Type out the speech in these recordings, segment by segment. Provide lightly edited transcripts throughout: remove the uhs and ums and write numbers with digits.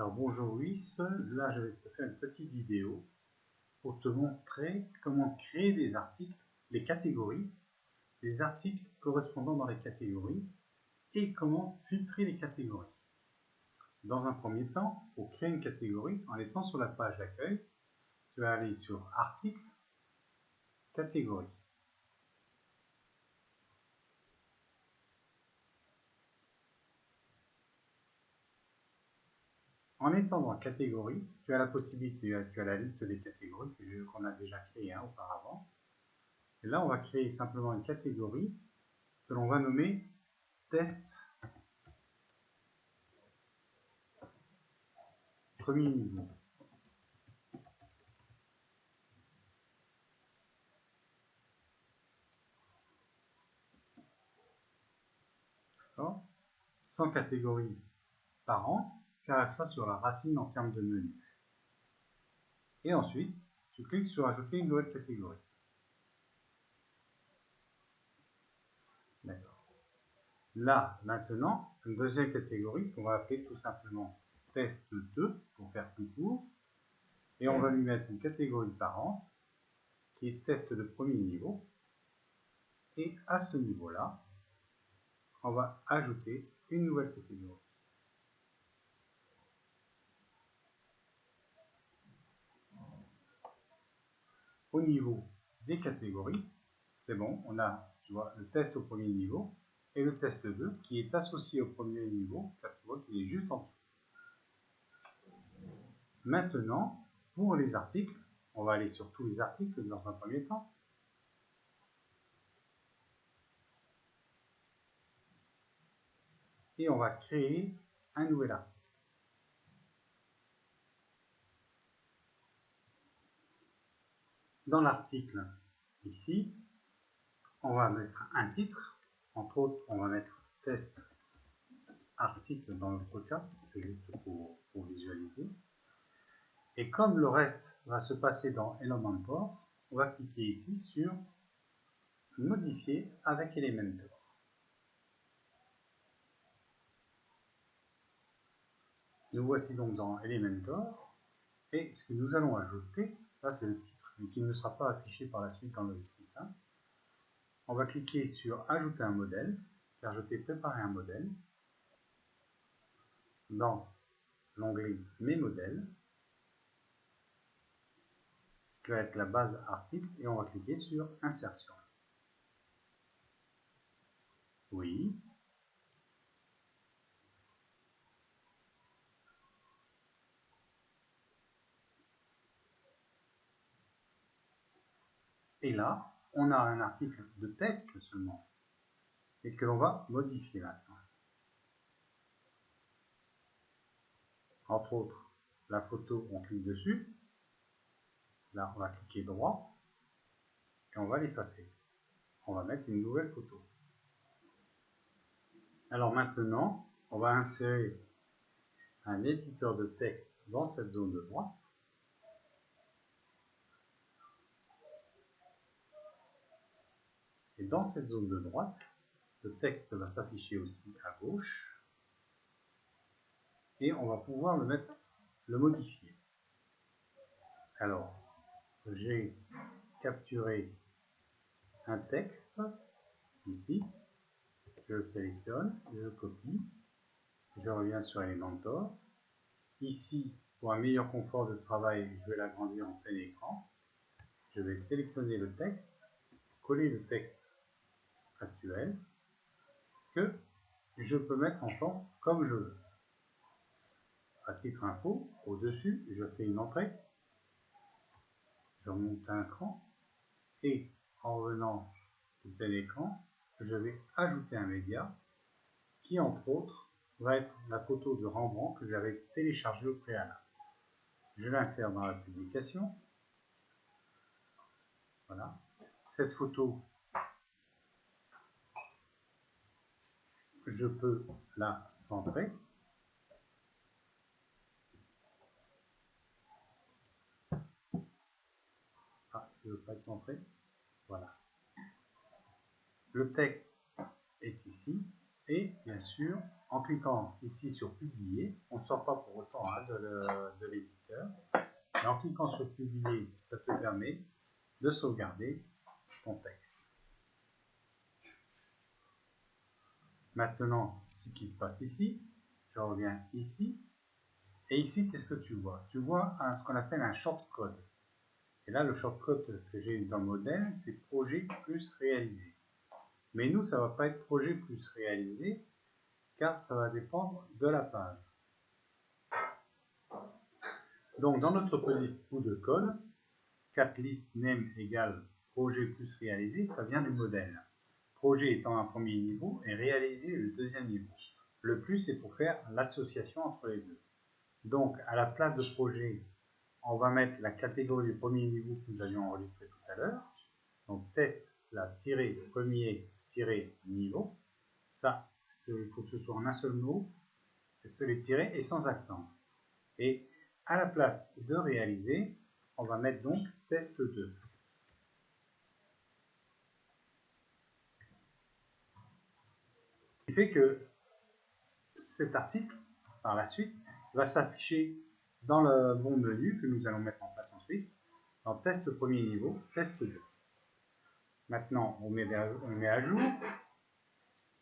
Alors bonjour Luis, là je vais te faire une petite vidéo pour te montrer comment créer des articles, les catégories, les articles correspondant dans les catégories et comment filtrer les catégories. Dans un premier temps, pour créer une catégorie, en étant sur la page d'accueil, tu vas aller sur Articles, Catégories. En étant dans catégorie, tu as la possibilité, tu as la liste des catégories qu'on a déjà créées auparavant. Et là, on va créer simplement une catégorie que l'on va nommer test premier niveau. Sans catégorie parente, car elle sera sur la racine en termes de menu. Et ensuite, tu cliques sur ajouter une nouvelle catégorie. D'accord. Là, maintenant, une deuxième catégorie qu'on va appeler tout simplement test 2 pour faire plus court. Et on va lui mettre une catégorie parente qui est test de premier niveau. Et à ce niveau-là, on va ajouter une nouvelle catégorie. Au niveau des catégories, c'est bon, on a, tu vois, le test au premier niveau et le test 2 qui est associé au premier niveau, car tu vois qu'il est juste en dessous. Maintenant, pour les articles, on va aller sur tous les articles dans un premier temps. Et on va créer un nouvel article. Dans l'article, ici, on va mettre un titre. Entre autres, on va mettre test article dans notre cas, c'est juste pour visualiser. Et comme le reste va se passer dans Elementor, on va cliquer ici sur modifier avec Elementor. Nous voici donc dans Elementor et ce que nous allons ajouter, là c'est le titre, mais qui ne sera pas affiché par la suite dans le site. On va cliquer sur ajouter un modèle, car je t'ai préparé un modèle dans l'onglet mes modèles, ce qui va être la base article, et on va cliquer sur insertion. Oui. Et là, on a un article de test seulement, et que l'on va modifier maintenant. Entre autres, la photo, on clique dessus. Là, on va cliquer droit, et on va l'effacer. On va mettre une nouvelle photo. Alors maintenant, on va insérer un éditeur de texte dans cette zone de droite. Et dans cette zone de droite, le texte va s'afficher aussi à gauche. Et on va pouvoir le modifier. Alors, j'ai capturé un texte ici. Je le sélectionne, je le copie. Je reviens sur Elementor. Ici, pour un meilleur confort de travail, je vais l'agrandir en plein écran. Je vais sélectionner le texte, coller le texte actuel, que je peux mettre en forme comme je veux. À titre info, au-dessus, je fais une entrée, je remonte un cran, et en revenant au plein écran, je vais ajouter un média qui, entre autres, va être la photo de Rembrandt que j'avais téléchargée au préalable. Je l'insère dans la publication. Voilà. Cette photo, je peux la centrer. Ah, je ne veux pas être centré. Voilà. Le texte est ici. Et bien sûr, en cliquant ici sur publier, on ne sort pas pour autant de l'éditeur, mais en cliquant sur publier, ça te permet de sauvegarder ton texte. Maintenant, ce qui se passe ici, je reviens ici, et ici, qu'est-ce que tu vois? Tu vois ce qu'on appelle un shortcode. Et là, le shortcode que j'ai dans le modèle, c'est projet plus réalisé. Mais nous, ça ne va pas être projet plus réalisé, car ça va dépendre de la page. Donc, dans notre petit bout de code, capListName égale projet plus réalisé, ça vient du modèle. Projet étant un premier niveau et réalisé le deuxième niveau. Le plus, c'est pour faire l'association entre les deux. Donc, à la place de projet, on va mettre la catégorie du premier niveau que nous avions enregistré tout à l'heure. Donc, test, la premier niveau. Ça, il faut que ce soit en un seul mot, c'est les tirés et sans accent. Et à la place de réaliser, on va mettre donc test 2. Ce qui fait que cet article, par la suite, va s'afficher dans le bon menu que nous allons mettre en place ensuite, dans test premier niveau, test 2. Maintenant, on met à jour.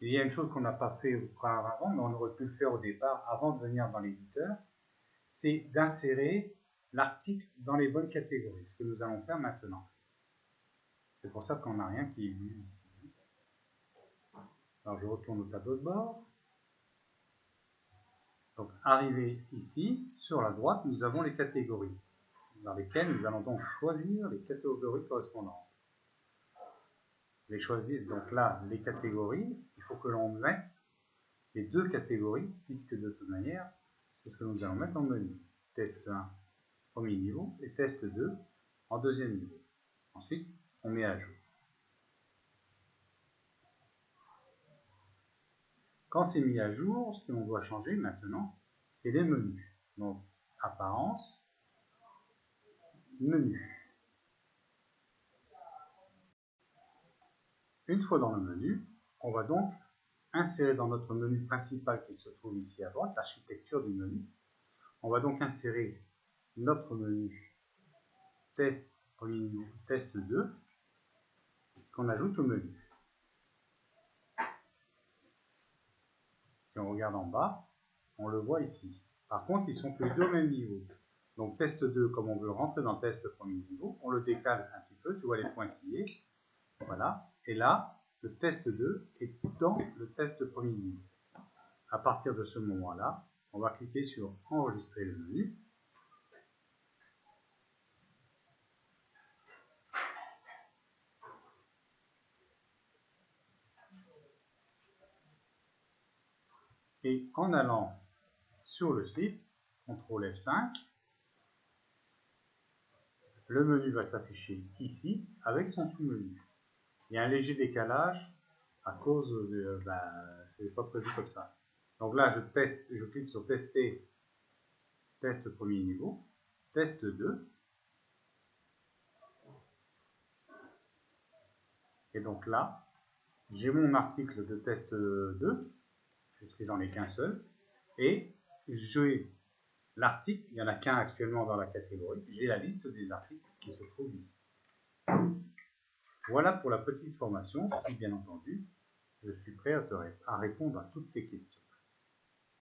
Il y a une chose qu'on n'a pas fait auparavant, mais on aurait pu le faire au départ avant de venir dans l'éditeur, c'est d'insérer l'article dans les bonnes catégories, ce que nous allons faire maintenant. C'est pour ça qu'on n'a rien qui est vu ici. Alors je retourne au tableau de bord. Donc arrivé ici, sur la droite, nous avons les catégories, dans lesquelles nous allons donc choisir les catégories correspondantes. Les choisir, donc là, les catégories, il faut que l'on mette les deux catégories, puisque de toute manière, c'est ce que nous allons mettre dans le menu. Test 1, premier niveau, et test 2, en deuxième niveau. Ensuite, on met à jour. Quand c'est mis à jour, ce que l'on doit changer maintenant, c'est les menus. Donc, apparence, menu. Une fois dans le menu, on va donc insérer dans notre menu principal qui se trouve ici à droite, l'architecture du menu. On va donc insérer notre menu test, test 2 qu'on ajoute au menu. Si on regarde en bas, on le voit ici. Par contre, ils sont tous les deux au même niveau. Donc test 2, comme on veut rentrer dans test premier niveau, on le décale un petit peu, tu vois les pointillés. Voilà. Et là, le test 2 est dans le test premier niveau. À partir de ce moment-là, on va cliquer sur enregistrer le menu. Et en allant sur le site, CTRL F5, le menu va s'afficher ici avec son sous-menu. Il y a un léger décalage à cause de... c'est pas prévu comme ça. Donc là, je clique sur tester, test premier niveau, test 2. Et donc là, j'ai mon article de test 2, puisque j'en ai qu'un seul, et j'ai l'article, il n'y en a qu'un actuellement dans la catégorie, j'ai la liste des articles qui se trouvent ici. Voilà pour la petite formation, et bien entendu, je suis prêt à répondre à toutes tes questions.